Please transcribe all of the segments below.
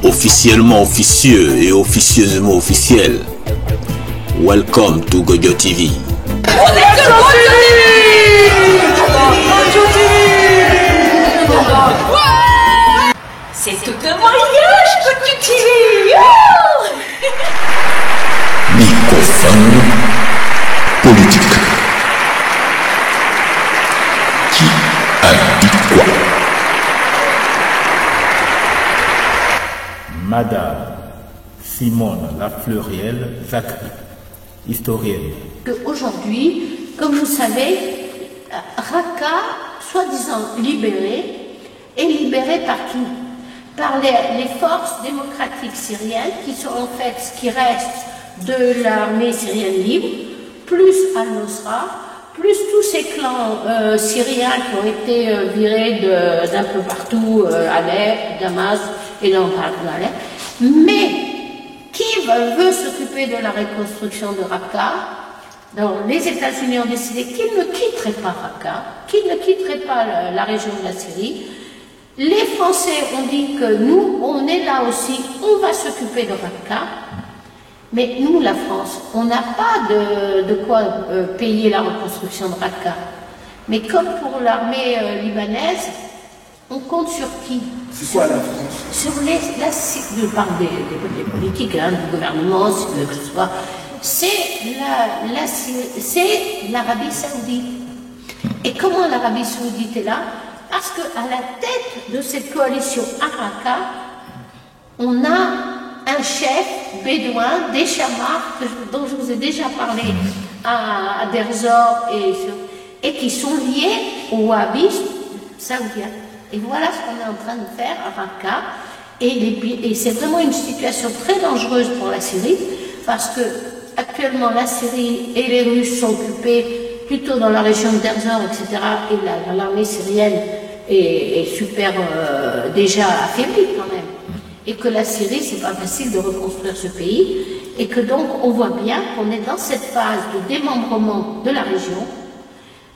Officiellement officieux et officieusement officiel. Welcome to Gojo TV. C'est tout un voyage, Gojo TV. Microphone politique. Qui a dit quoi? Madame Simone Lafleuriel Zachary, historienne. Aujourd'hui, comme vous savez, Raqqa, soi-disant libérée, est libérée par qui? Par les forces démocratiques syriennes, qui sont en fait ce qui reste de l'armée syrienne libre, plus Al-Nusra, plus tous ces clans syriens qui ont été virés d'un peu partout, Alep, Damas et dans Alep. Mais qui veut s'occuper de la reconstruction de Raqqa? Donc, les États-Unis ont décidé qu'ils ne quitteraient pas Raqqa, qu'ils ne quitteraient pas la région de la Syrie. Les Français ont dit que nous, on est là aussi, on va s'occuper de Raqqa. Mais nous, la France, on n'a pas de quoi payer la reconstruction de Raqqa. Mais comme pour l'armée libanaise, on compte sur qui? C'est quoi la France? Sur je parle des politiques, hein, du gouvernement, que ce soit. C'est l'Arabie Saoudite. Et comment l'Arabie Saoudite est là? Parce qu'à la tête de cette coalition à Raqqa, on a un chef bédouin des Chamars, dont je vous ai déjà parlé à Derzor, et qui sont liés aux wahhabistes saoudiens. Et voilà ce qu'on est en train de faire à Raqqa. Et c'est vraiment une situation très dangereuse pour la Syrie, parce que actuellement la Syrie et les Russes sont occupés plutôt dans la région de Derzor, etc. Et l'armée syrienne est super déjà affaiblie quand même. Et que la Syrie, c'est pas facile de reconstruire ce pays. Et que donc on voit bien qu'on est dans cette phase de démembrement de la région,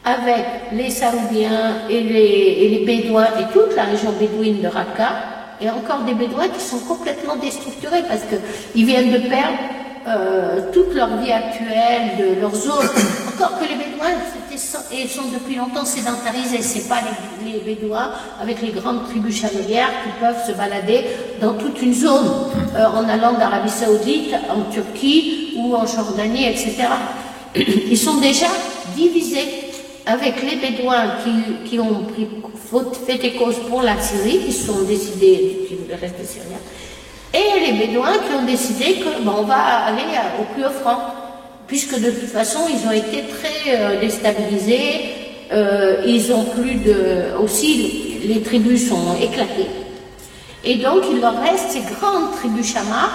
avec les Saoudiens et les Bédouins et toute la région bédouine de Raqqa, et encore des Bédouins qui sont complètement déstructurés parce qu'ils viennent de perdre toute leur vie actuelle, de leur zone. Encore que les Bédouins sont depuis longtemps sédentarisés, c'est pas les Bédouins avec les grandes tribus chamelières qui peuvent se balader dans toute une zone, en allant d'Arabie Saoudite, en Turquie ou en Jordanie, etc. Ils sont déjà divisés. Avec les Bédouins qui ont fait des causes pour la Syrie, qui se sont décidés qu'ils voulaient rester syriens, et les Bédouins qui ont décidé que on va aller au plus offrant, puisque de toute façon ils ont été très déstabilisés, ils ont plus de... aussi les tribus sont éclatées, et donc il leur reste ces grandes tribus chamars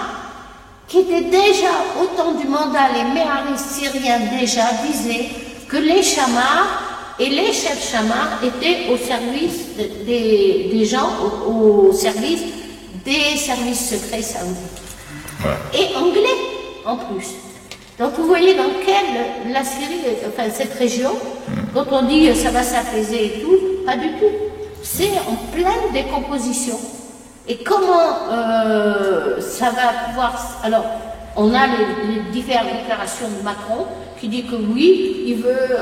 qui étaient déjà au temps du mandat, les méharistes syriens déjà disaient que les chamars et les chefs chamars étaient au service des gens, au service des services secrets saoudiens. Et anglais en plus. Donc vous voyez dans quelle la Syrie, enfin cette région, dont on dit ça va s'apaiser et tout, pas du tout. C'est en pleine décomposition. Et comment ça va pouvoir... Alors, on a les diverses déclarations de Macron qui dit que oui, il veut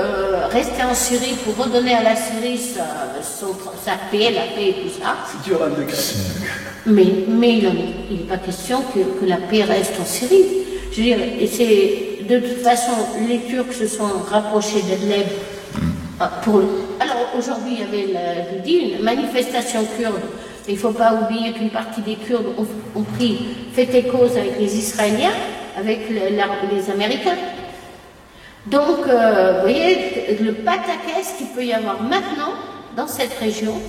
rester en Syrie pour redonner à la Syrie sa paix, la paix et tout ça. C'est dur à le déclarer. Mais il n'est pas question que la paix reste en Syrie. Je veux dire, et c'est de toute façon, les Turcs se sont rapprochés d'Idlib pour... Alors aujourd'hui, il y avait, je dis, une manifestation kurde. Il ne faut pas oublier qu'une partie des Kurdes ont fait des causes avec les Israéliens, avec les Américains. Donc, vous voyez, le pataquès qu'il peut y avoir maintenant dans cette région,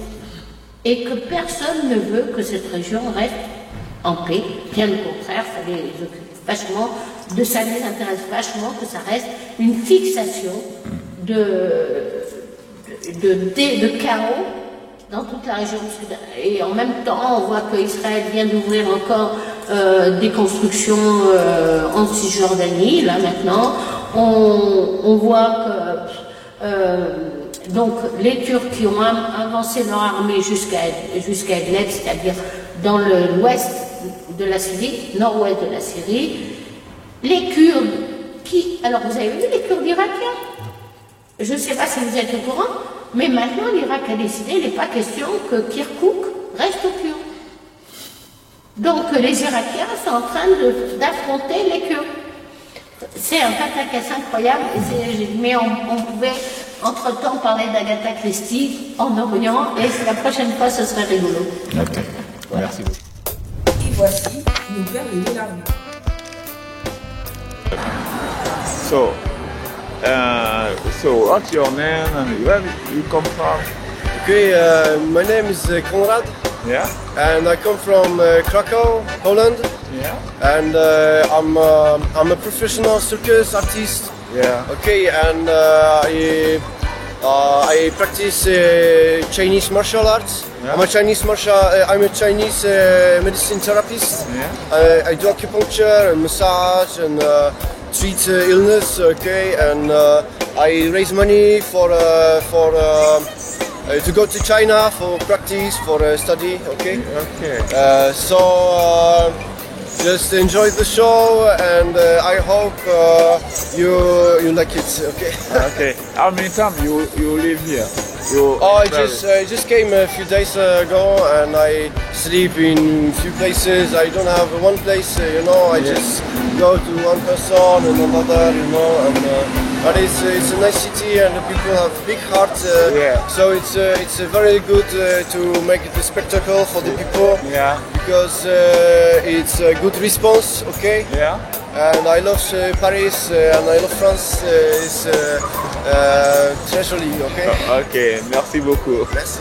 et que personne ne veut que cette région reste en paix. Bien au contraire, ça les occupe vachement, ça les intéresse vachement que ça reste une fixation de chaos dans toute la région du Sud. Et en même temps, on voit qu'Israël vient d'ouvrir encore des constructions en Cisjordanie, là maintenant. On voit que Donc les Turcs qui ont avancé leur armée jusqu'à Idlib, c'est-à-dire dans l'ouest de la Syrie, nord-ouest de la Syrie. Les Kurdes qui... Alors vous avez vu les Kurdes irakiens? Je ne sais pas si vous êtes au courant, mais maintenant l'Irak a décidé, il n'est pas question que Kirkouk reste aux Kurdes. Donc les Irakiens sont en train d'affronter les Kurdes. C'est un pataquès incroyable, mais on pouvait entre-temps parler d'Agatha Christie en Orient, et la prochaine fois ce serait rigolo. Ok, voilà. Merci beaucoup. Et voici nos pères les Larmes. So what's your name and where you come from? Okay, my name is Konrad, Yeah? and I come from Krakow, Poland. Yeah? And I'm a professional circus artist. Yeah. Okay, and I practice Chinese martial arts. Yeah. I'm a Chinese medicine therapist. Yeah. I do acupuncture and massage and treat illness. Okay, and I raise money for to go to China for practice, for study. Okay. Okay. Just enjoy the show, and I hope you like it. Okay. Okay. How many times you live here? I just came a few days ago, and I sleep in few places. I don't have one place, you know. I just go to one person and another, you know. But it's a nice city, and the people have big hearts. Yeah. So it's very good to make the spectacle for the people. Yeah. Because it's a good response. Okay. Yeah. And I love Paris and I love France. It's treasury, okay? Okay, merci beaucoup. Merci.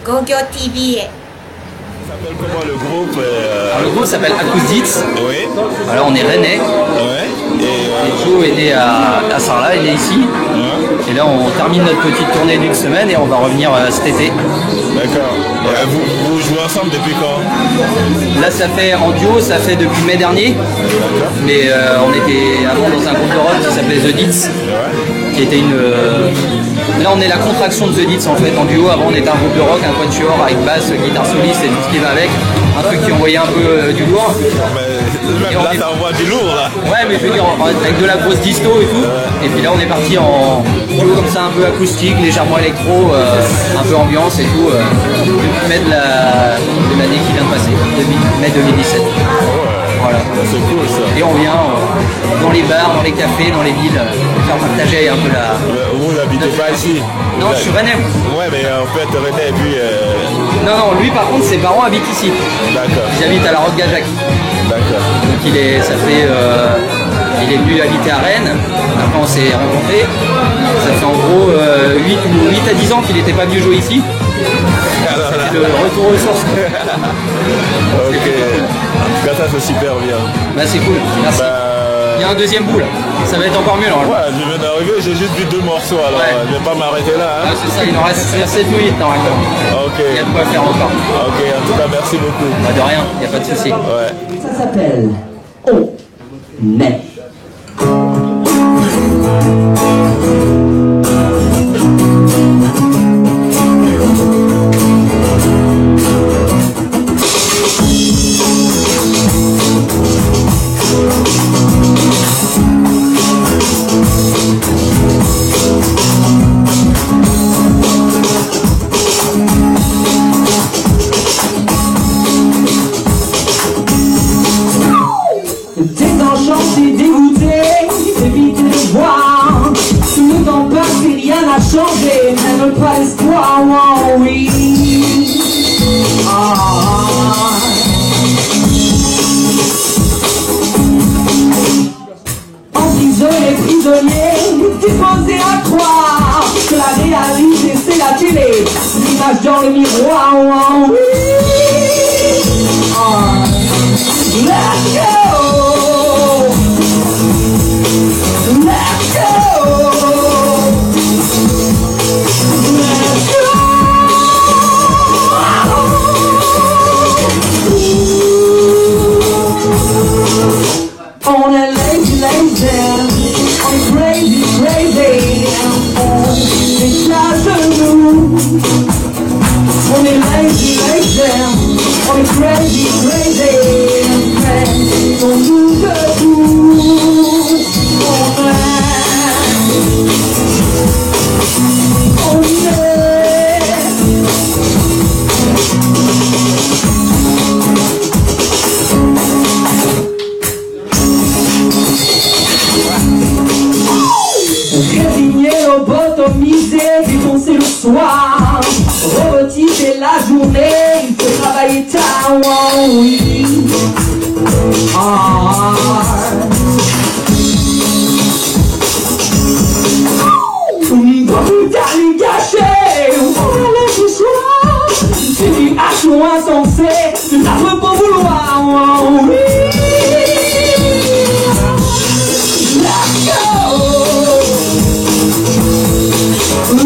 Gogyo TV へ。Comment le groupe Alors, le groupe s'appelle Acousdits. Oui. Alors on est rennais. Ouais. Et Et Joe est né à Sarlat, il est ici. Et là, on termine notre petite tournée d'une semaine et on va revenir cet été. D'accord. Vous jouez ensemble depuis quand? Là, ça fait en duo, ça fait depuis mai dernier. Mais on était avant dans un groupe de rock qui s'appelait The Dits, qui était une... Là, on est la contraction de The Dits en fait, en duo. Avant, on était un groupe de rock, un quatuor avec basse, guitare soliste et tout ce qui va avec. Un truc qui envoyait un peu du lourd. Même là, ça envoie du lourd là. Ouais, mais je veux dire, avec de la grosse disto et tout. Et puis là, on est parti en duo comme ça, un peu acoustique, légèrement électro, un peu ambiance et tout. Depuis mai de l'année qui vient de passer, mai 2017. Voilà. C'est cool ça. Et on vient dans les bars, dans les cafés, dans les villes, faire partager un peu la... Vous n'habitez pas ici? Non, je suis Rennais. Ouais, mais en fait, Rennais, lui... Non, lui par contre, ses parents habitent ici. D'accord. Ils habitent à la Roque-Gajac. D'accord. Donc il est venu habiter à Rennes. Après, on s'est rencontrés. Ça fait en gros 8 à 10 ans qu'il n'était pas venu jouer ici. C'est le retour aux sources. Ok. En tout cas, ça c'est super bien. Bah, c'est cool. Merci. Il y a un deuxième bout là. Ça va être encore mieux normalement. Ouais, je viens d'arriver, j'ai juste vu 2 morceaux alors je vais pas m'arrêter là. Hein. Ah, c'est ça, il en reste 7 ou 8 normalement. Ok. Il y a de quoi faire encore. Ok, en tout cas, merci beaucoup. Bah, de rien, il n'y a pas de souci. Ouais. Ça s'appelle On est. Désenchanté, dégoûté, éviter de voir. Tout le temps passé, rien n'a changé, même pas l'espoir, oh oui. Emprisonné, prisonnier, disposé à croire que la réalité c'est la télé, l'image dans le miroir, oh oui. Let's go! Let's go! Let's go! On est lazy, lazy, on est crazy, crazy, on éclate nous. On est lazy, lazy, on est crazy, crazy, on nous debout. On est. Résigné, lobotomisé, défoncé le soir, robotisé la journée, il faut travailler tard, oh oui. Beaucoup d'amis gâchés, on laisse le choix, c'est une action insensée, c'est affreux pour vouloir, oh oui. Let's go!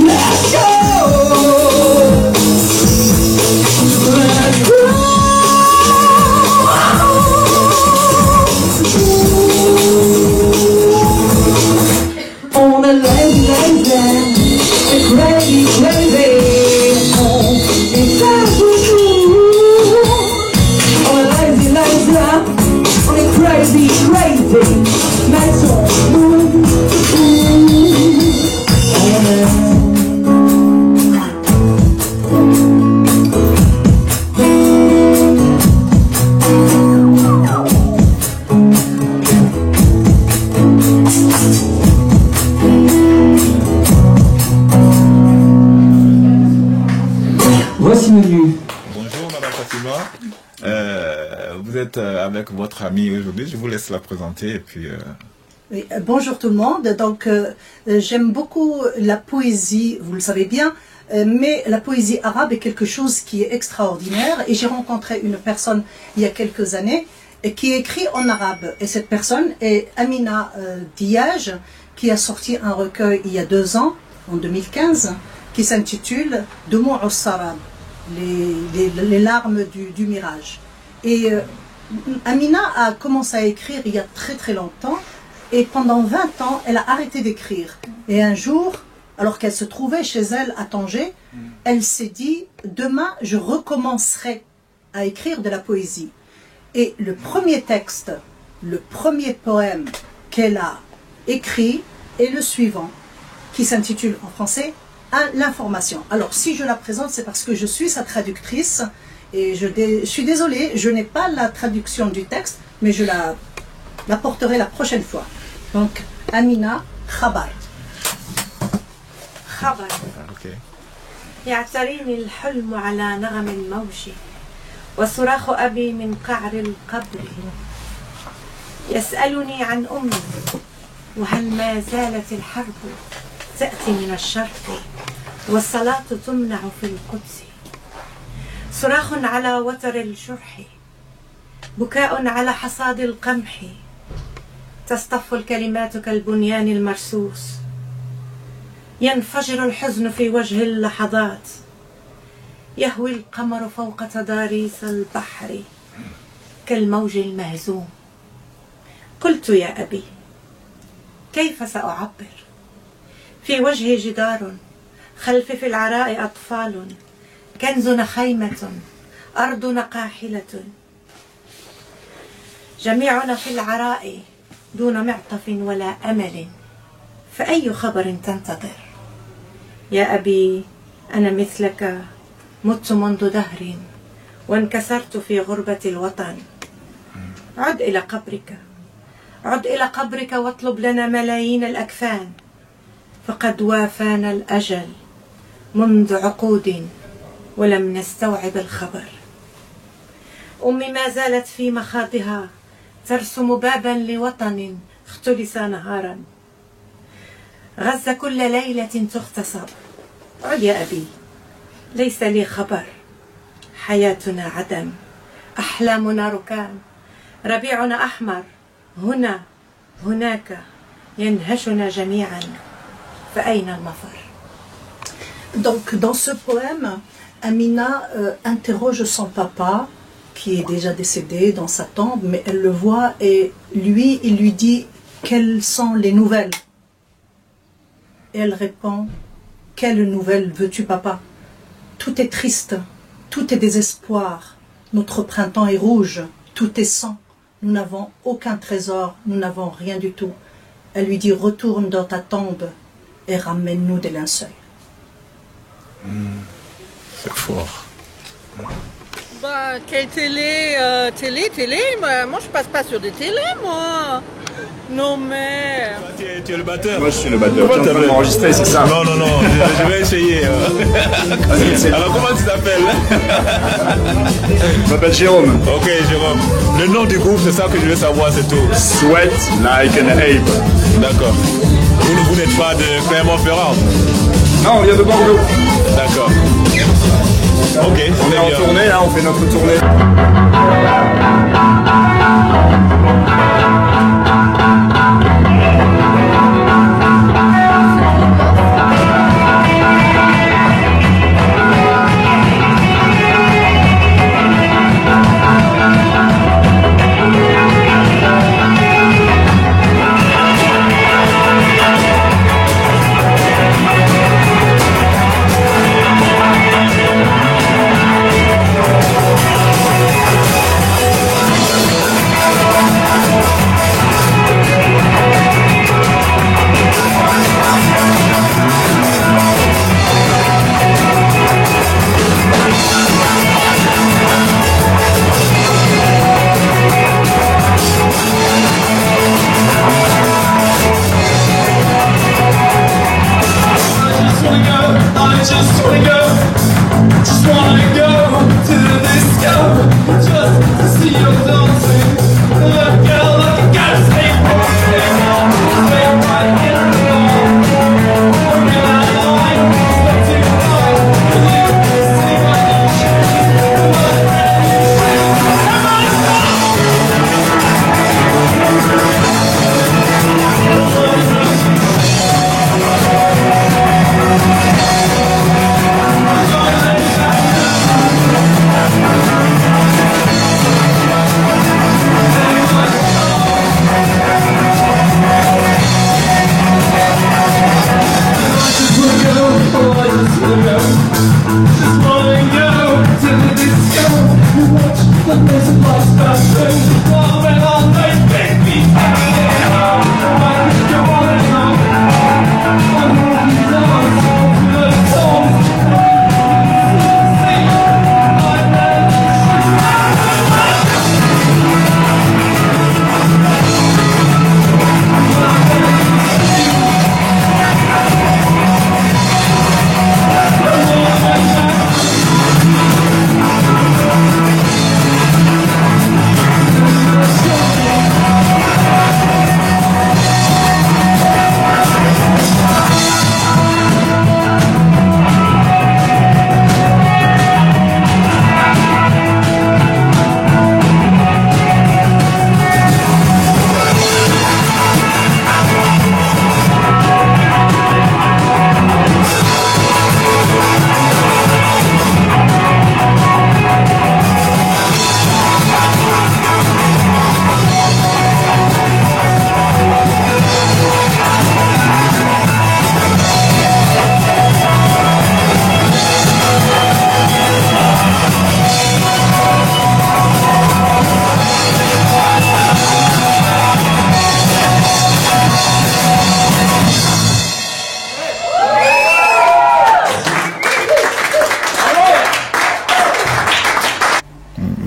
Let's go! Let's go! On est lazy, lazy, c'est crazy, crazy, on est toujours. On est lazy, lazy, on est crazy, crazy, mais on move. Voici le lieu. Bonjour Madame Fatima. Vous êtes avec votre amie aujourd'hui, je vous laisse la présenter et puis... Oui, bonjour tout le monde. Donc, j'aime beaucoup la poésie, vous le savez bien, mais la poésie arabe est quelque chose qui est extraordinaire. Et j'ai rencontré une personne il y a quelques années et qui écrit en arabe. Et cette personne est Amina Diage, qui a sorti un recueil il y a 2 ans, en 2015, qui s'intitule Dumu' as-Sarab, les larmes du mirage. Et Amina a commencé à écrire il y a très très longtemps, et pendant 20 ans, elle a arrêté d'écrire. Et un jour, alors qu'elle se trouvait chez elle à Tanger, elle s'est dit, demain je recommencerai à écrire de la poésie. Et le premier texte, le premier poème qu'elle a écrit est le suivant, qui s'intitule en français L'information. Alors si je la présente, c'est parce que je suis sa traductrice, et je suis désolée, je n'ai pas la traduction du texte, mais je la porterai la prochaine fois. Donc, Amina, Khabar. خبر يعتريني الحلم على نغم الموج وصراخ أبي من قعر القبر يسألني عن أمي وهل ما زالت الحرب تأتي من الشرق والصلاة تمنع في القدس صراخ على وتر الشرح بكاء على حصاد القمح تصطف الكلمات كالبنيان المرصوص ينفجر الحزن في وجه اللحظات يهوي القمر فوق تضاريس البحر كالموج المهزوم قلت يا أبي كيف سأعبر في وجهي جدار خلفي في العراء أطفال كنزنا خيمة أرضنا قاحلة جميعنا في العراء دون معطف ولا أمل فأي خبر تنتظر يا أبي أنا مثلك مت منذ دهر وانكسرت في غربة الوطن عد إلى قبرك عد إلى قبرك واطلب لنا ملايين الأكفان فقد وافانا الأجل منذ عقود ولم نستوعب الخبر أمي ما زالت في مخاضها ترسم بابا لوطن اختلس نهارا غزة كل ليلة تغتصب عد يا أبي ليس لي خبر حياتنا عدم أحلامنا ركام ربيعنا أحمر هنا هناك ينهشنا جميعا فأين المفر. Donc dans ce poème, Amina interroge son papa qui est déjà décédé dans sa tombe, mais elle le voit et lui, il lui dit quelles sont les nouvelles. Et elle répond, quelles nouvelles veux-tu papa? Tout est triste, tout est désespoir, notre printemps est rouge, tout est sang, nous n'avons aucun trésor, nous n'avons rien du tout. Elle lui dit, retourne dans ta tombe et ramène-nous des linceuls. C'est fort. Bah, quelle télé, moi je passe pas sur des télés, moi. Non mais... Tu es le batteur? Moi je suis le batteur. Tu es en train de m'enregistrer, c'est ça? Non, je vais essayer. Alors comment tu t'appelles? Je m'appelle Jérôme. Ok Jérôme. Le nom du groupe, c'est ça que je veux savoir, c'est tout. Sweat like an ape. D'accord. Vous n'êtes pas de Clermont-Ferrand? Non, on vient de Bordeaux. D'accord. Ok, on est en tournée, là, on fait notre tournée.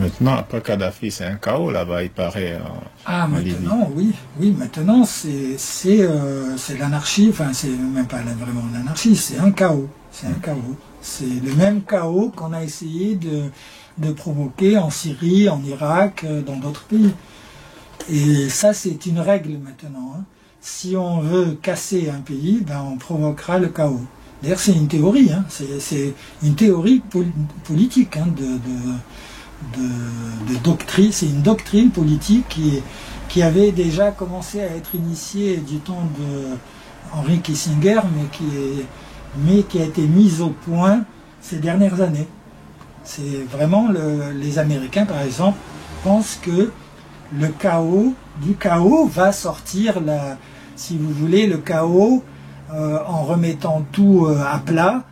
Maintenant, après Kadhafi, c'est un chaos là-bas, il paraît. Maintenant, oui, maintenant c'est l'anarchie, enfin c'est même pas vraiment l'anarchie, c'est un chaos. C'est un chaos. C'est le même chaos qu'on a essayé de provoquer en Syrie, en Irak, dans d'autres pays. Et ça, c'est une règle maintenant. Hein. Si on veut casser un pays, ben, on provoquera le chaos. D'ailleurs, c'est une théorie, hein. C'est une théorie politique hein, de doctrine. C'est une doctrine politique qui avait déjà commencé à être initiée du temps de Henry Kissinger, mais qui a été mise au point ces dernières années. C'est vraiment les Américains, par exemple, pensent que du chaos va sortir, si vous voulez, le chaos, en remettant tout à plat,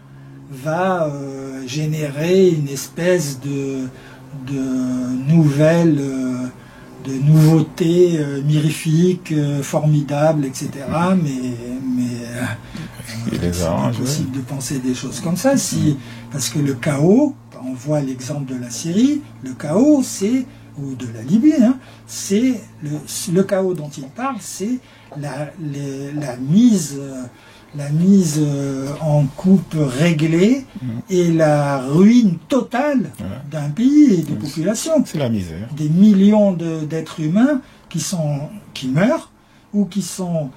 va générer une espèce de nouvelles, de nouveautés mirifiques, formidables, etc. Mais c'est impossible de penser des choses comme ça, parce que le chaos, on voit l'exemple de la Syrie, le chaos ou de la Libye, hein, c'est le chaos dont il parle, c'est la mise en coupe réglée et la ruine totale d'un pays et des populations. C'est la misère. Des millions d'êtres humains qui meurent ou qui sont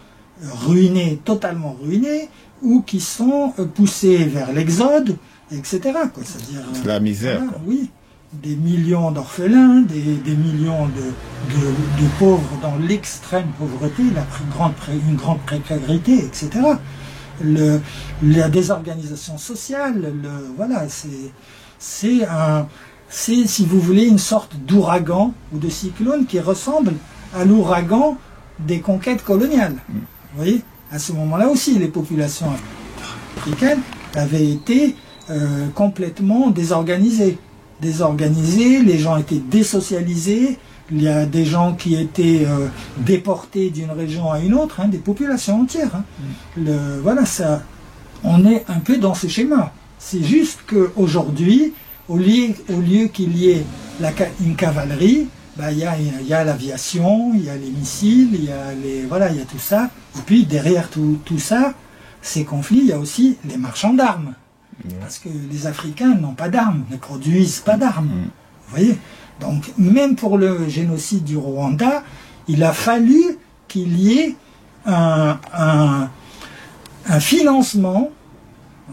ruinés, totalement ruinés, ou qui sont poussés vers l'exode, etc. C'est la misère. Voilà, oui. Des millions d'orphelins, des millions de pauvres dans l'extrême pauvreté, une grande précarité, etc. La désorganisation sociale, voilà, c'est si vous voulez une sorte d'ouragan ou de cyclone qui ressemble à l'ouragan des conquêtes coloniales. Vous voyez, à ce moment-là aussi, les populations africaines avaient été complètement désorganisées. Les gens étaient désocialisés, il y a des gens qui étaient déportés d'une région à une autre, hein, des populations entières. Hein. Voilà, ça, on est un peu dans ce schéma. C'est juste qu'aujourd'hui, au lieu qu'il y ait une cavalerie, bah, il y a l'aviation, il y a les missiles, il y a tout ça. Et puis derrière tout ça, ces conflits, il y a aussi les marchands d'armes. Parce que les Africains n'ont pas d'armes, ne produisent pas d'armes. Vous voyez ? Donc, même pour le génocide du Rwanda, il a fallu qu'il y ait un financement.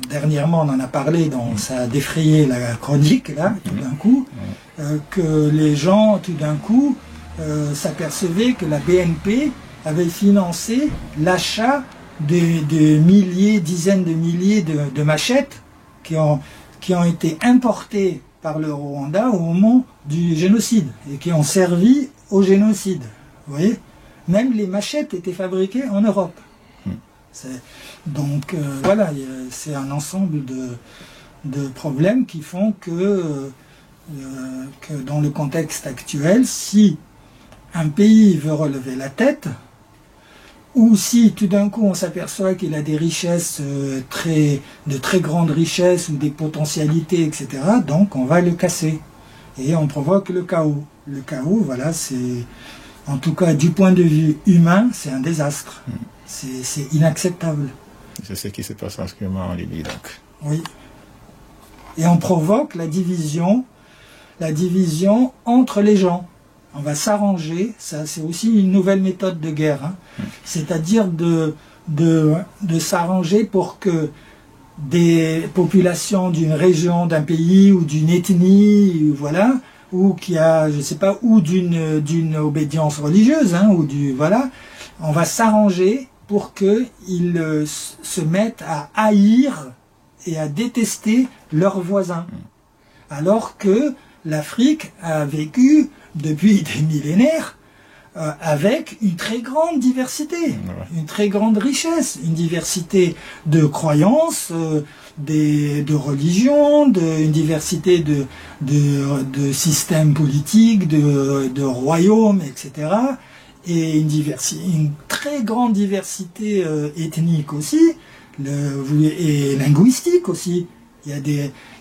Dernièrement, on en a parlé, ça a défrayé la chronique, là, tout d'un coup, que les gens, tout d'un coup, s'apercevaient que la BNP avait financé l'achat de milliers, dizaines de milliers de machettes qui ont été importées par le Rwanda au moment du génocide et qui ont servi au génocide. Vous voyez ? Même les machettes étaient fabriquées en Europe. Donc voilà, c'est un ensemble de problèmes qui font que dans le contexte actuel, si un pays veut relever la tête, ou si tout d'un coup on s'aperçoit qu'il a des richesses, de très grandes richesses ou des potentialités, etc., donc on va le casser. Et on provoque le chaos. Le chaos, voilà, c'est, en tout cas du point de vue humain, c'est un désastre. C'est inacceptable. C'est ce qui se passe en ce moment en Libye, donc. Oui. Et on provoque la division entre les gens. On va s'arranger, ça c'est aussi une nouvelle méthode de guerre, hein. C'est-à-dire de s'arranger pour que des populations d'une région, d'un pays ou d'une ethnie, voilà, ou qui a, je sais pas, ou d'une obédience religieuse, hein, ou voilà, on va s'arranger pour qu'ils se mettent à haïr et à détester leurs voisins. Alors que l'Afrique a vécu depuis des millénaires avec une très grande diversité, une très grande richesse, une diversité de croyances, de religions, une diversité de systèmes politiques, de royaumes, etc. Et une très grande diversité ethnique aussi, et linguistique aussi. Il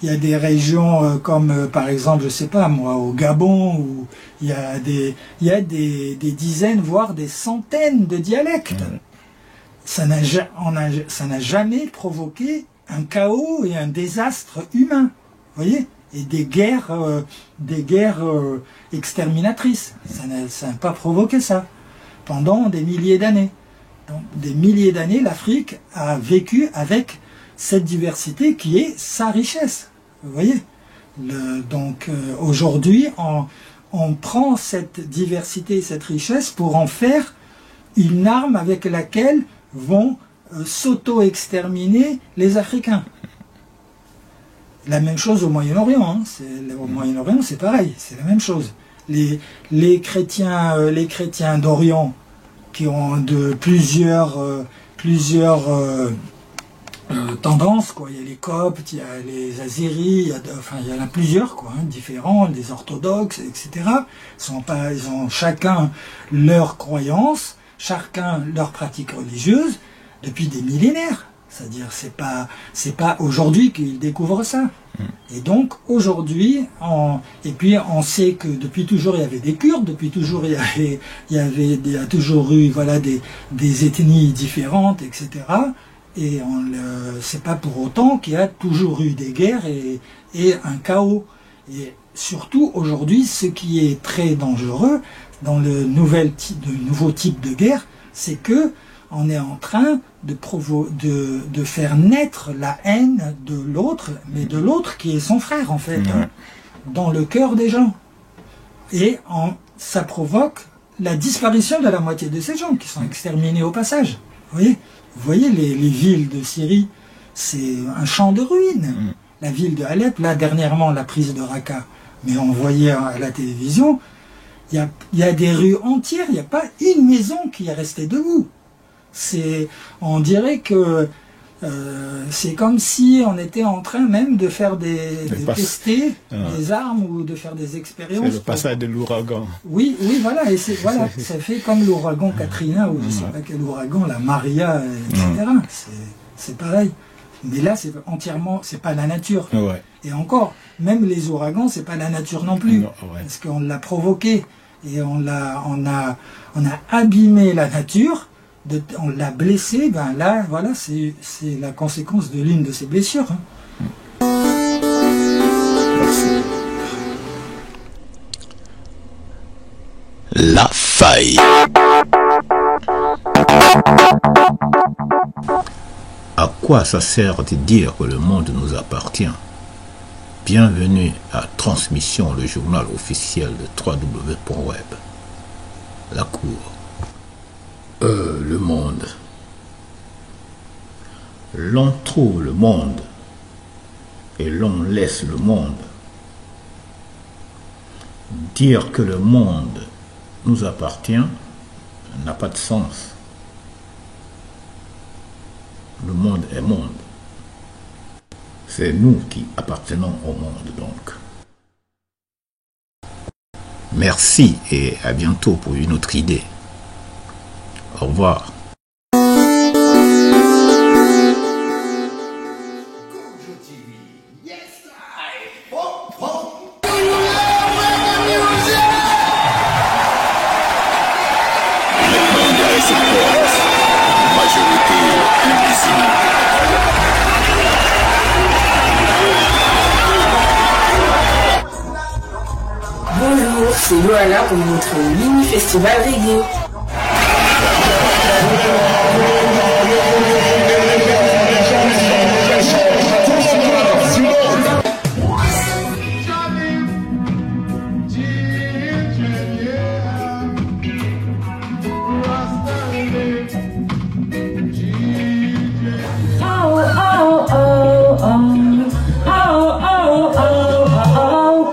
y a des régions comme par exemple, je sais pas moi, au Gabon, où il y a des dizaines, voire des centaines de dialectes. Ça n'a jamais provoqué un chaos et un désastre humain, vous voyez, et des guerres exterminatrices. Ça n'a pas provoqué ça pendant des milliers d'années. Donc, des milliers d'années, l'Afrique a vécu avec cette diversité qui est sa richesse. Vous voyez, donc aujourd'hui, on prend cette diversité, cette richesse pour en faire une arme avec laquelle vont s'auto-exterminer les Africains. La même chose au Moyen-Orient. Hein. Au Moyen-Orient, c'est pareil, c'est la même chose. Les chrétiens d'Orient qui ont de plusieurs tendances, quoi. Il y a les Coptes, il y a les Azéris, il y en a plusieurs, quoi, hein, différents, des orthodoxes, etc. Ils ont chacun leur croyance, chacun leur pratique religieuse depuis des millénaires. C'est-à-dire, c'est pas aujourd'hui qu'ils découvrent ça. Et donc, aujourd'hui, et puis on sait que depuis toujours il y avait des Kurdes, depuis toujours il y a toujours eu, voilà, des ethnies différentes, etc. Et c'est pas pour autant qu'il y a toujours eu des guerres et un chaos. Et surtout aujourd'hui, ce qui est très dangereux dans le nouveau type de guerre, c'est que on est en train de faire naître la haine de l'autre, mais de l'autre qui est son frère en fait, hein, dans le cœur des gens. Et ça provoque la disparition de la moitié de ces gens qui sont exterminés au passage. Vous voyez les villes de Syrie, c'est un champ de ruines. La ville de Alep, là dernièrement la prise de Raqqa, mais on voyait à la télévision, il y a des rues entières, il n'y a pas une maison qui est restée debout. On dirait que c'est comme si on était en train même de faire tester des armes ou de faire des expériences. C'est le passage de l'ouragan. Oui, voilà, et voilà, ça fait comme l'ouragan Katrina ou je sais pas quel ouragan, la Maria, etc. C'est pareil. Mais là, c'est pas la nature. Ouais. Et encore, même les ouragans, c'est pas la nature non plus, parce qu'on l'a provoqué et on a abîmé la nature. On l'a blessé, ben là, voilà, c'est la conséquence de l'une de ces blessures. Hein. La faille. À quoi ça sert de dire que le monde nous appartient? Bienvenue à Transmission, le journal officiel de www.web. La Cour. Le monde. L'on trouve le monde et l'on laisse le monde. Dire que le monde nous appartient n'a pas de sens. Le monde est monde. C'est nous qui appartenons au monde donc. Merci et à bientôt pour une autre idée. Au revoir. Bonjour, c'est Loana pour vous montrer le mini-festival reggae.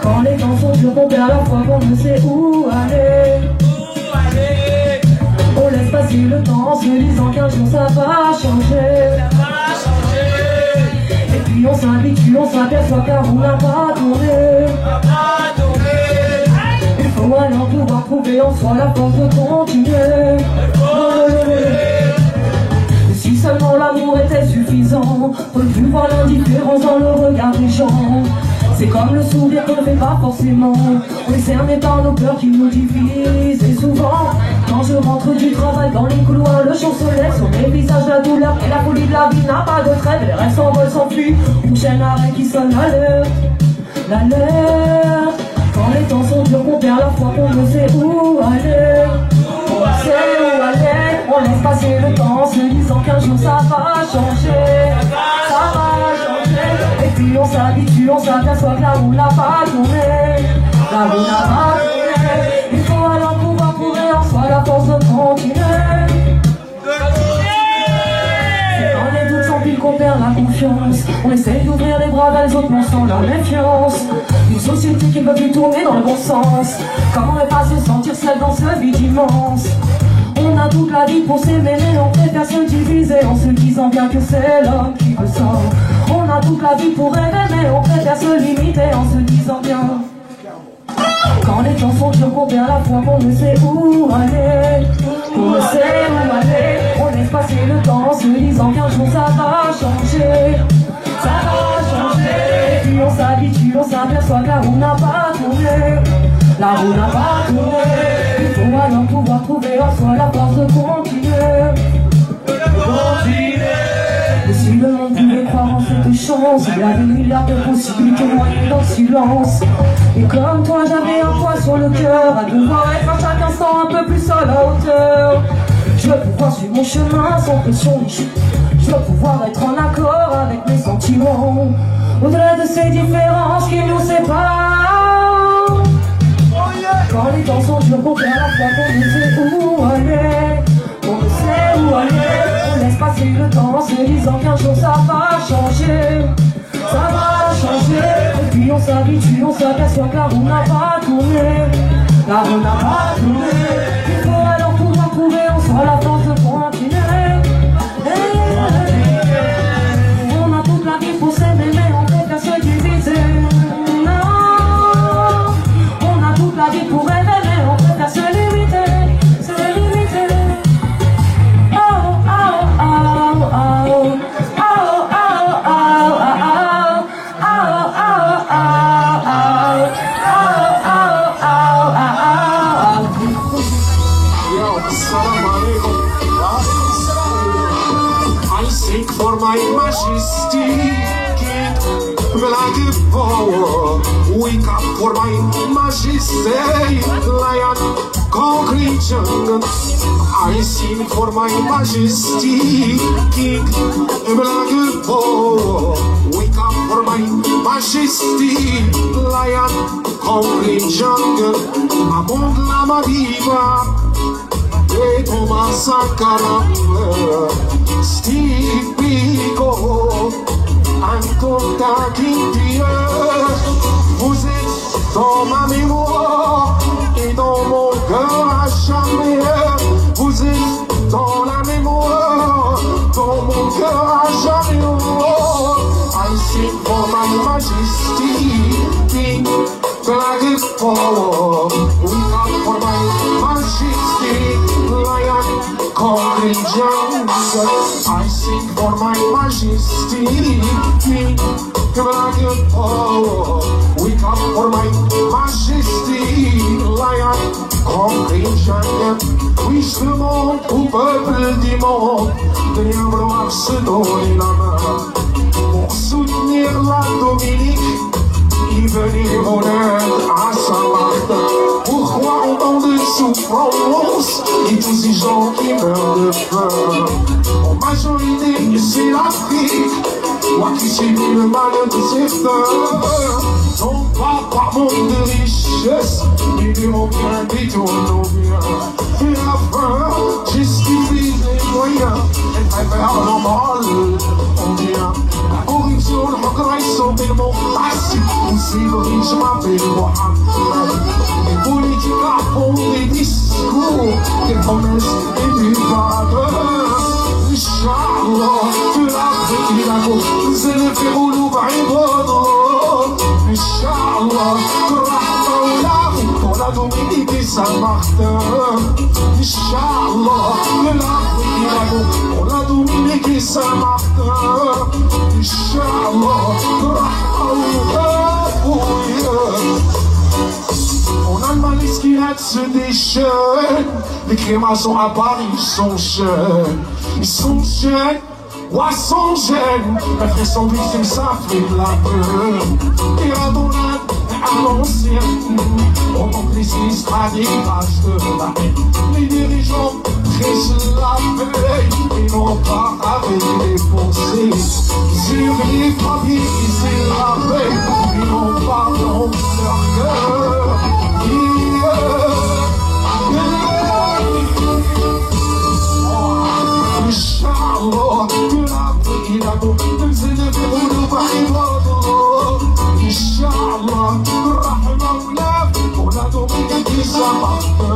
Quand les temps sont durs, on perd la foi, on ne sait où aller. On laisse passer le temps en se disant qu'un jour ça va changer. Et puis on s'habitue, on s'aperçoit car on n'a pas tourné. Il faut alors pouvoir trouver en soi la force de continuer. Si seulement l'amour était suffisant, on peut plus voir l'indifférence dans le regard des gens. C'est comme le sourire qu'on ne fait pas forcément. On est cerné par nos peurs qui nous divisent. Et souvent, quand je rentre du travail dans les couloirs, le jour se lève sur mes visages la douleur. Et la folie de la vie n'a pas de trêve. Les rêves s'envolent, s'enfuient. Une chaîne arrêt qui sonne l'alerte. L'alerte. Quand les temps sont durs, on perd la foi, qu'on ne sait où aller. On sait où aller. On laisse passer le temps en se disant qu'un jour ça va changer. Ça va changer. Et puis on s'habitue, on s'aperçoit que la roue n'a pas tourné. La roue n'a pas tourné. Il faut alors pouvoir trouver en soi la force de continuer. C'est quand les doutes s'empilent qu'on perd la confiance. On essaie d'ouvrir les bras vers les autres, mais on sent la méfiance. Une société qui ne peut plus tourner dans le bon sens. Comment ne pas se sentir seul dans ce vide immense? On a toute la vie pour s'aimer, mais on préfère se diviser en se disant bien que c'est l'homme qui veut ça. On a toute la vie pour rêver, mais on préfère se limiter en se disant bien. Quand les temps sont durs, qu'on perd la foi, qu'on ne sait où aller. On ne sait où aller. On laisse passer le temps en se disant qu'un jour ça va changer. Ça va changer. Et puis on s'habitue, on s'aperçoit que la roue n'a pas tourné. La roue n'a pas tourné. Il faut alors pouvoir trouver en soi la force de continuer. Et si le monde pouvait croire en cette chance, il y a des milliards de possibilités noyées dans le silence. Et comme toi j'avais un poids sur le cœur, à devoir être à chaque instant un peu plus à la hauteur. Je veux pouvoir suivre mon chemin sans pression. Je veux pouvoir être en accord avec mes sentiments. Au-delà de ces différences qui nous séparent. Quand les temps sont durs, qu'on perd la foi, qu'on ne sait où aller. On ne sait où aller. On laisse passer le temps en se disant qu'un jour ça va changer. Ça va changer. Et puis on s'habitue, on s'aperçoit que la roue n'a pas tourné. La roue n'a pas tourné. Il faut alors pouvoir trouver en soi la force de continuer. On a toute la vie pour s'aimer, mais on préfère se diviser. La vie pour rêver, mais on préfère se limiter, se limiter. Oh, oh, oh, oh, oh, oh, oh, oh, I seek for my majesty. Bloody power, wake up for my majesty, lion, concrete jungle. I sing for my majesty, king, bloody power, wake up for my majesty, lion, concrete jungle. Among la Madiba, et Thomas Sankara, Steve Biko. Antoine Dieu, vous êtes dans ma mémoire et dans mon cœur à jamais. Vous êtes dans la mémoire, dans mon cœur à jamais. I seek for my majesty, King Flag forward. We come for my majesty, Lion conquering jungle. I seek for my majesty, King Flag forward. We come for my majesty, Lion conquering jungle. Oui, je demande au peuple du monde de bien vouloir se donner la main pour soutenir la Dominique qui venait en aide à Saint-Martin. Pourquoi autant de souffrance et tous ces gens qui meurent de faim? En majorité, c'est l'Afrique, moi qui subis le mal de certains. Non pas par manque de richesse, mais de mon bien détournant bien. Et la faim justifie les moyens, elle préfère le mal en bien. La corruption, le regret sont tellement faciles. Aussi le riche m'appelle Mohamed. Les politiques font des discours, des promesses et des valeurs. Inch'Allah, que l'Afrique et la Côte, c'est le Pérou, l'Oubaïbono. Inch'Allah, que Rahmaoula, pour la Dominique et Saint-Martin. Inch'Allah, que l'Afrique et la Côte, pour la Dominique et Saint-Martin. Inch'Allah, que Rahmaoula, en Allemagne, les skinheads se déchaînent. Les crémations à Paris, ils sont jeunes. Ils sont jeunes, ouais, sont jeunes. Les frères sont victimes, ça fait de la peur. Et à Donald, et à l'ancienne, on monte les estrades et pages de la haine. Les dirigeants pressent la paix et non pas avec les pensées. Sur les papiers, c'est la paix et non pas dans leur cœur. Inch'Allah, que l'Afrique et la Côte, même si le Pérou nous Inch'Allah, Rahmaoula, pour la Dominique et Saint-Martin.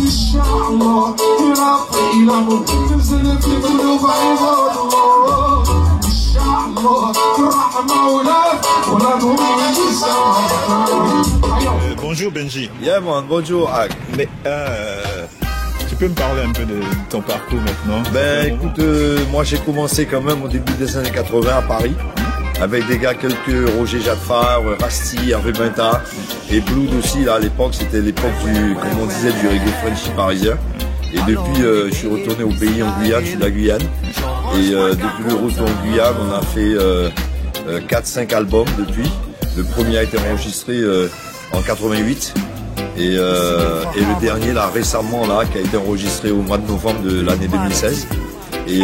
Inch'Allah, que l'Afrique et la Côte, même si le Pérou nous Inch'Allah, que Rahmaoula, pour la Dominique et Saint-Martin. Bonjour Benji. Yeah man, bonjour Ag. Mais tu peux me parler un peu de ton parcours maintenant? Ben écoute, moi j'ai commencé quand même au début des années 80 à Paris, avec des gars quelques Roger Jadfar, Rasti, Hervé Binta et Blood aussi. Là à l'époque, c'était l'époque du, comme on disait, du reggae Frenchy parisien. Et depuis, je suis retourné au pays en Guyane, je suis de la Guyane. Et depuis le retour en Guyane, on a fait 4-5 albums depuis. Le premier a été enregistré en 88. Et le dernier là récemment là qui a été enregistré au mois de novembre de l'année 2016 et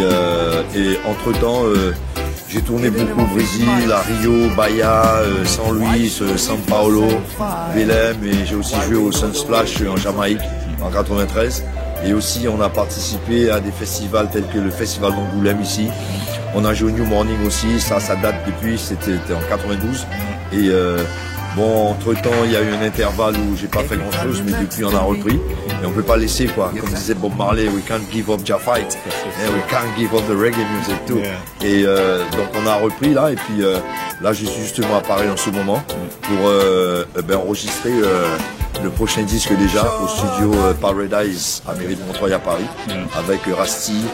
entre temps j'ai tourné beaucoup au Brésil, à Rio, Bahia, San Luis, São Paulo, Belém, et j'ai aussi joué au Sunsplash en Jamaïque en 93 et aussi on a participé à des festivals tels que le festival d'Angoulême ici. On a joué au New Morning aussi, ça date depuis, c'était en 92 et bon, entre-temps, il y a eu un intervalle où j'ai pas fait grand-chose, mais depuis on a repris. Et on peut pas laisser, quoi. Comme disait Bob Marley, we can't give up the fight. And we can't give up the reggae music too. Et donc on a repris là, et puis là je suis justement à Paris en ce moment pour enregistrer le prochain disque déjà au studio Paradise à Mairie de Montreuil à Paris, avec Rasti,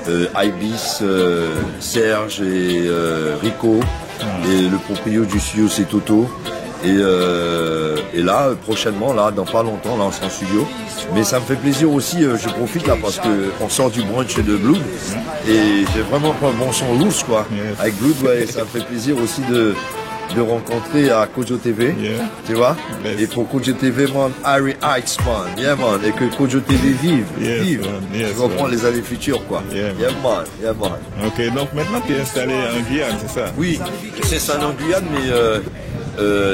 Ibis, Serge et Rico. Et le proprio du studio c'est Toto. Et là, prochainement, là, dans pas longtemps, là, on sera en studio. Mais ça me fait plaisir aussi, je profite là parce que on sort du brunch de Blood et j'ai vraiment pas un bon son loose, quoi. Avec Blood, ouais, ça me fait plaisir aussi de rencontrer à Kojo TV, tu vois. Et pour Kojo TV, man, Harry Heights, man, yeah, man, et que Kojo TV vive, je reprends les années futures, quoi. Yeah, man. Ok, donc maintenant tu es installé en Guyane, c'est ça? Oui, je suis installé en Guyane, mais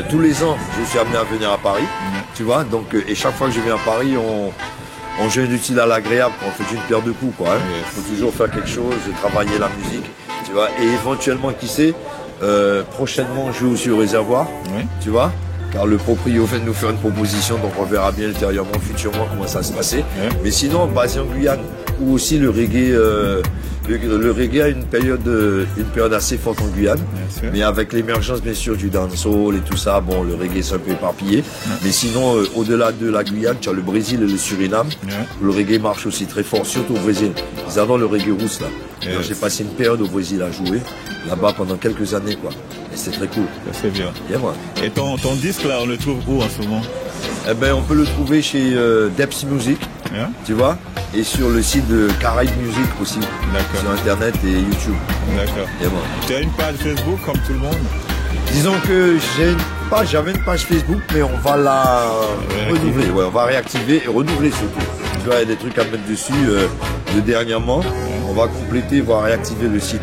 tous les ans, je suis amené à venir à Paris, tu vois. Donc, et chaque fois que je viens à Paris, on joue l'utile à l'agréable, on fait une paire de coups, quoi. Il faut toujours faire quelque chose, travailler la musique, tu vois. Et éventuellement, qui sait, prochainement, je joue aussi au Réservoir, tu vois. Car le proprio vient de nous faire une proposition, donc on verra bien ultérieurement, futurement, comment ça va se passer. Mais sinon, basé en Guyane, où aussi le reggae Le reggae a une période assez forte en Guyane, mais avec l'émergence bien sûr du dancehall et tout ça, bon, le reggae s'est un peu éparpillé. Mais sinon, au-delà de la Guyane, tu as le Brésil et le Suriname. Le reggae marche aussi très fort, surtout au Brésil. Ils adorent le reggae rousse là. J'ai passé une période au Brésil à jouer là-bas pendant quelques années quoi. Et c'est très cool. C'est bien. Yeah, ouais. Et ton disque là, on le trouve où en ce moment? Eh ben, on peut le trouver chez Depth Music, tu vois, et sur le site de Caraïbes Music aussi, sur Internet et YouTube. D'accord. Tu as une page Facebook comme tout le monde? Disons que j'avais une page Facebook, mais on va la renouveler, on va réactiver et renouveler surtout. Tu vois, il y a des trucs à mettre dessus de dernièrement. On va compléter, voire réactiver le site.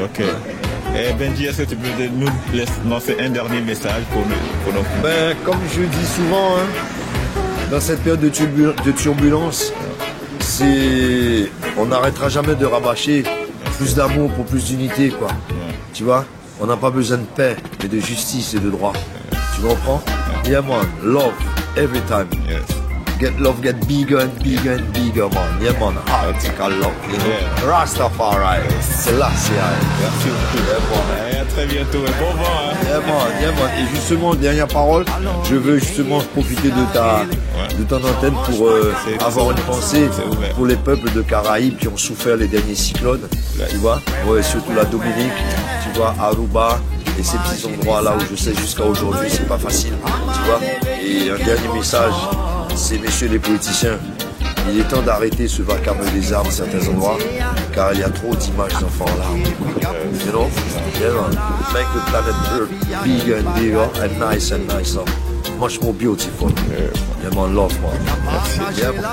Ok. Et Benji, est-ce que tu peux nous lancer un dernier message pour nos... Ben, comme je dis souvent, dans cette période de turbulence, on n'arrêtera jamais de rabâcher plus d'amour pour plus d'unité, quoi. Tu vois, on n'a pas besoin de paix, mais de justice et de droit. Tu comprends? Yeah, man, love, every time. Get love, get bigger and bigger and bigger, man. Yeah, man, article love, you know. Rastafari, c'est là, c'est là. Merci beaucoup. Et à très bientôt. Et bon vent, hein. Yeah, man. Et justement, dernière parole, je veux justement profiter de ton antenne pour avoir une pensée pour les peuples de Caraïbes qui ont souffert les derniers cyclones. Tu vois? Ouais, surtout la Dominique, tu vois, Aruba. Et ces petits endroits là où je sais jusqu'à aujourd'hui c'est pas facile, tu vois. Et un dernier message, c'est messieurs les politiciens, il est temps d'arrêter ce vacarme des armes à certains endroits, car il y a trop d'images d'enfants là. You know? Yeah, man. Make the planet Earth bigger and bigger and nicer. Much more beautiful. Yeah, man, love, man. Yeah, man.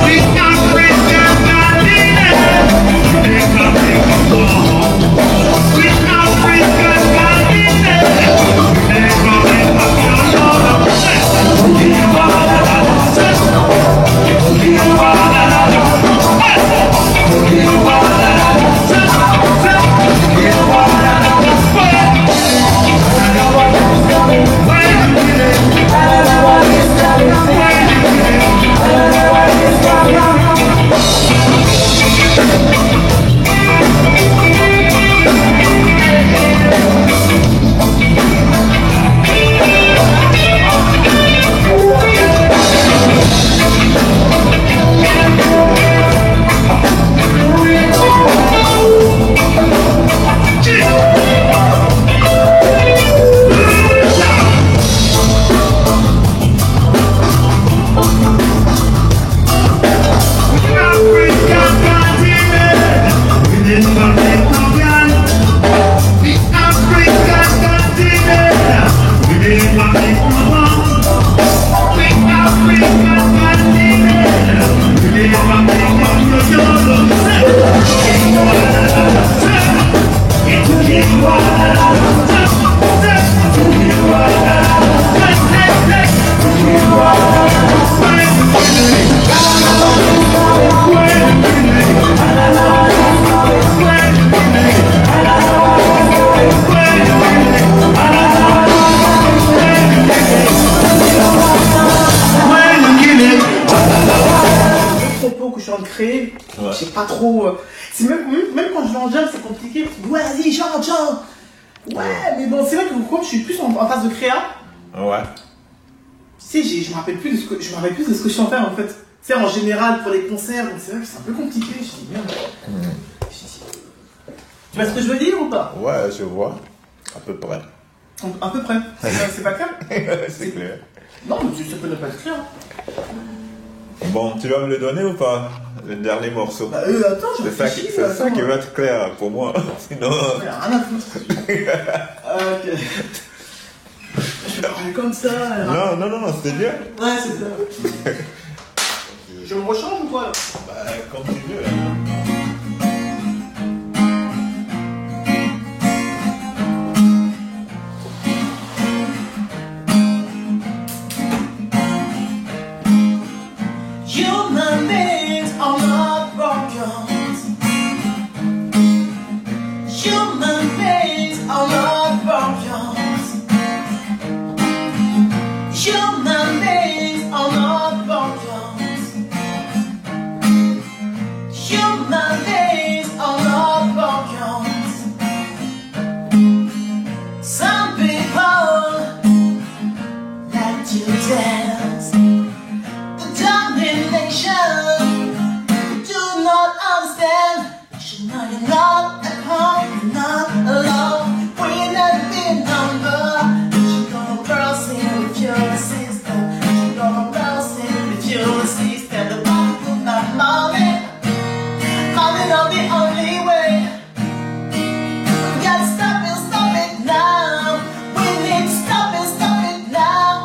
We propos que je suis en train de créer, je sais pas trop. C'est même quand je vais en jam, c'est compliqué. Ouais, vas-y, chante. Ouais, mais bon, c'est vrai que comme je suis plus en phase de créa. Ouais. Tu sais, je me rappelle plus de ce que je chantais en fait. Tu sais, en général pour les concerts, donc c'est vrai que c'est un peu compliqué. Je dis merde. Tu vois ce que je veux dire ou pas? Ouais, je vois. À peu près. À peu près. C'est pas clair? C'est clair. Non, mais ça peut ne pas être clair. Bon, tu vas me le donner ou pas? Le dernier morceau. Bah attends, je réfléchis. C'est ça qui va être clair pour moi. Sinon... Rien à foutre. Ok. Je vais parler comme ça. Non, c'était bien. Ouais, c'est ça. Je me rechange ou quoi? Bah, comme tu veux. Human beings are not robots. Human beings are not robots. Human beings are not robots. Human beings are not robots. Some people like to dance. Domination, do not understand. You know you're not at home, you're not alone. We're not being numbered. You know girls in with your sister. You know girls in with your sister. The one who got money, money not the only way. We gotta stop it now. We need to stop it now.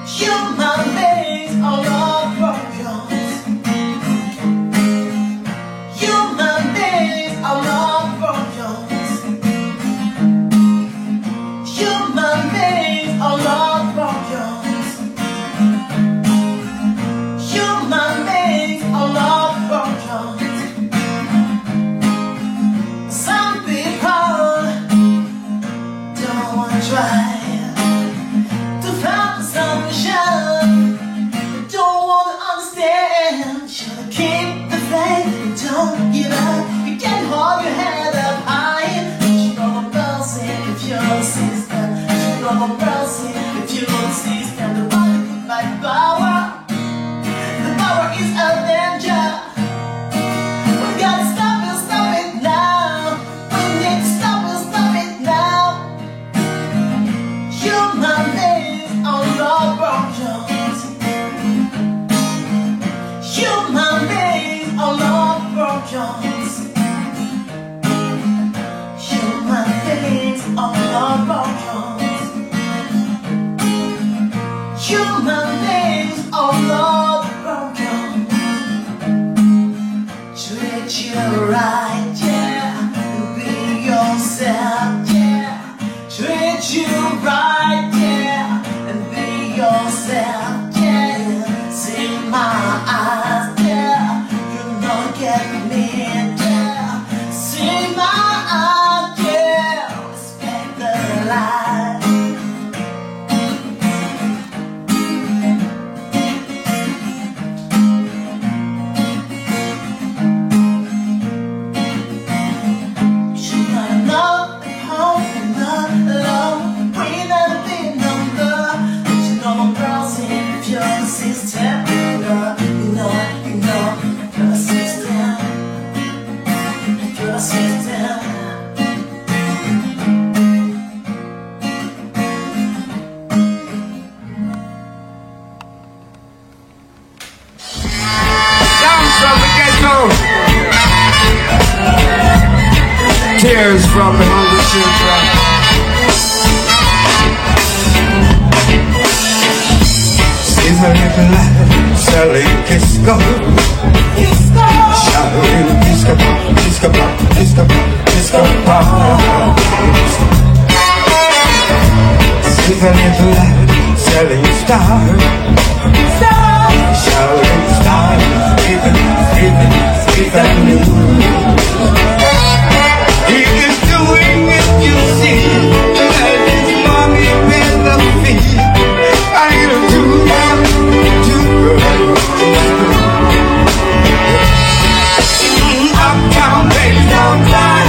Human beings are not robots. Human beings are not robots. Human beings are not robots. Human beings are not robots. Some people don't want to try to find solution. Don't want to understand. Should keep the faith. Don't give up. You can hold your head up high. You know bounce if you're a sister. You know bounce if you're a sister. The one who by power. The power is a danger. We gotta stop it now. We need to stop it now. Human beings are not robots. Human beings are not robots. Human beings are not robots. Human beings are not robots. Treat you right, yeah. Be yourself, yeah. Treat you right, yeah. And be yourself, yeah. See my eyes, yeah. You know get me, yeah. See my eyes, yeah. Respect the light. You gotta know at home you're not alone. We never been number. You know girls in if you're a sister. You know, you're a sister. You're a sister. Sounds from the ghetto. Tears from the hungry children. She's a little life selling Kisco. shouting disco ball, disco ball, disco ball, disco ball. Sing a little loud, selling star, shouting star, even new. He is doing it, you see, that his mommy made the feet. I get too good. Uptown babies don't cry,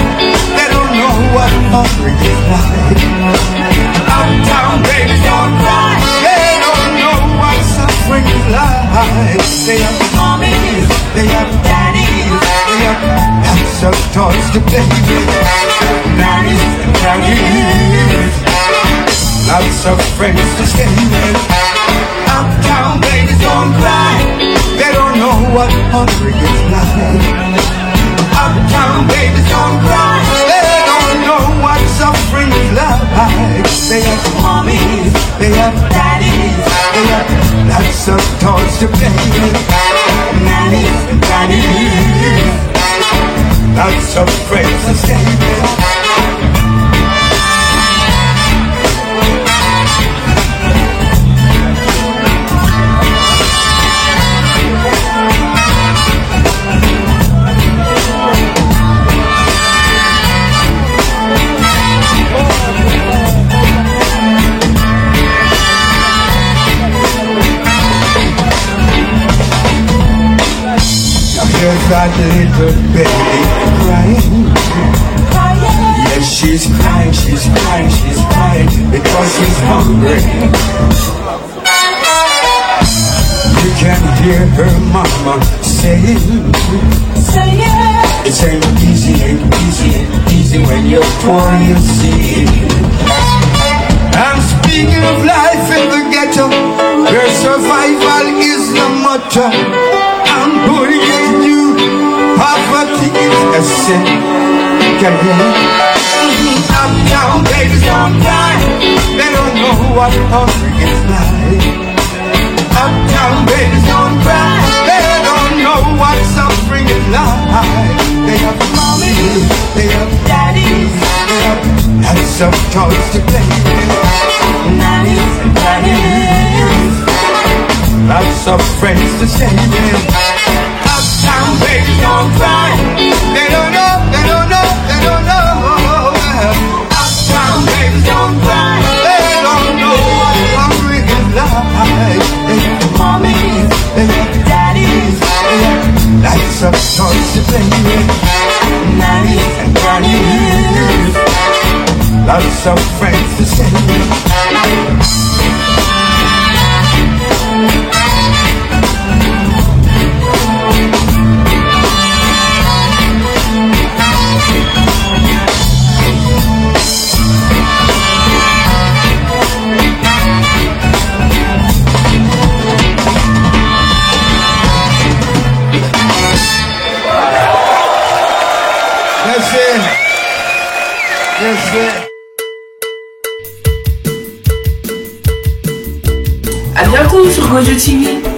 they don't know what hungry is like. Uptown babies don't cry, they don't know what suffering is like. They have mommies, they have daddies, they have lots of toys to play with, nannies and grannies, lots of friends to stay with. Uptown babies don't cry, they don't know what hungry is like. Uptown babies don't cry, they don't know what suffering is like. They have mommies, they have daddies, they have lots of toys to play with, nannies and grannies, lots of friends to stay with. Here's that little baby crying. Yes, she's crying, she's crying, she's crying because she's hungry. You can hear her mama saying, it ain't easy when you're poor, you see. I'm speaking of life in the ghetto, where survival is the motto. I'm putting in you, poverty is a sin. Can you hear me? Uptown babies don't cry, they don't know what hungry is like. Uptown babies don't cry, they don't know what suffering is like. They have mommies, they have daddies, they have lots of toys to play with, nannies and grannies, lots of friends to stay with. Uptown babies don't cry, they don't know, they don't know, they don't know. Uptown babies don't cry, they don't know what hungry is like. They have mommies, they have daddies, they have lots of toys to play with, nannies and grannies, lots of friends to stay with. À bientôt sur Gojo TV.